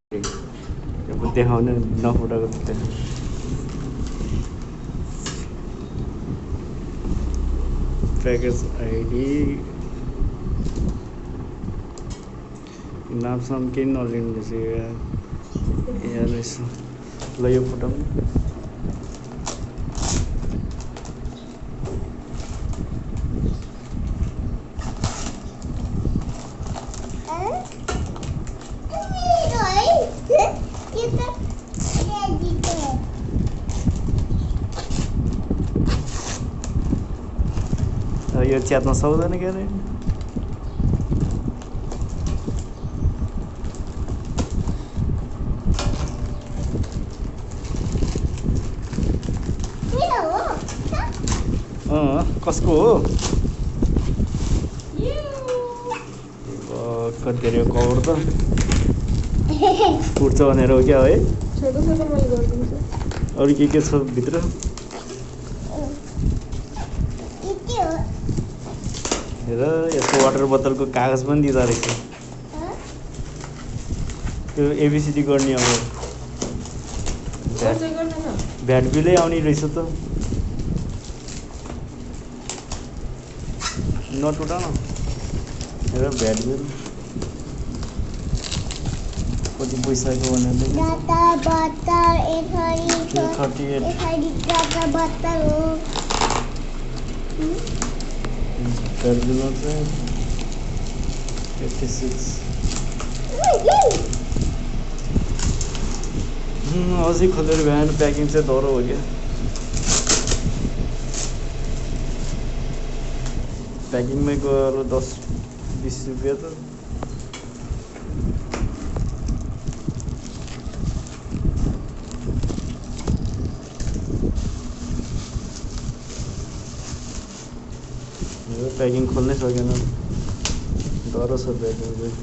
अब देखाउने नफुटाको त्यहाँ प्याकेज आइडी नामसाम केही नलिनु रहेछ यहाँ रहेछ ल यो फुटाउनु यो च्यात्न सक्दैन के अरे कसको हो कति धेरै कभर त उठ्छ भनेर हो क्या है अरू के छ भित्र र यसको वाटर बोतलको कागज पनि दिँदो रहेछ त्यो एबिसिडी गर्ने अब भ्याट बिलै आउने रहेछ त नटुटा न हेर भ्याट बिल कति पैसाको भनेर 56 अझै खोलेर भ्याएन प्याकिङ चाहिँ धरो हो क्या प्याकिङमै गएर 10-20 रुपियाँ त प्याकिङ खोल्नै सकेन डर छ प्याकिङ चाहिँ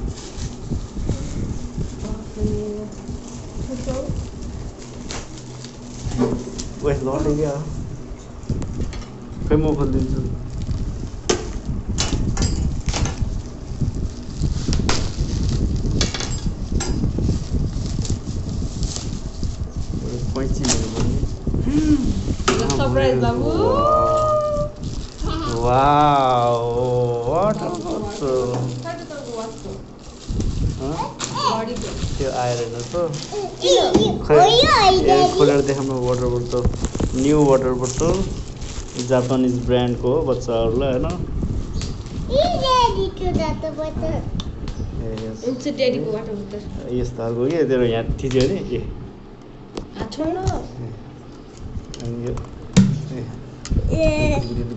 ओए लड्यो क्या खै म खोलिदिन्छु सरप्राइज बाबु Wow, what a त्यो आएर रहेछ खोलेर देखाउनु वाटर बोतल न्यू वाटर बोतल जापानिज ब्रान्डको हो बच्चाहरूलाई होइन यस्तो खालको के तेरो यहाँ थिच्यो नि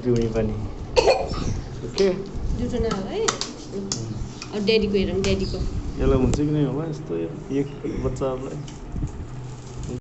पिउने पानी ओके ड्याडीको हेरौँ ड्याडीको यसलाई हुन्छ कि नै होला यस्तो एक बच्चाहरूलाई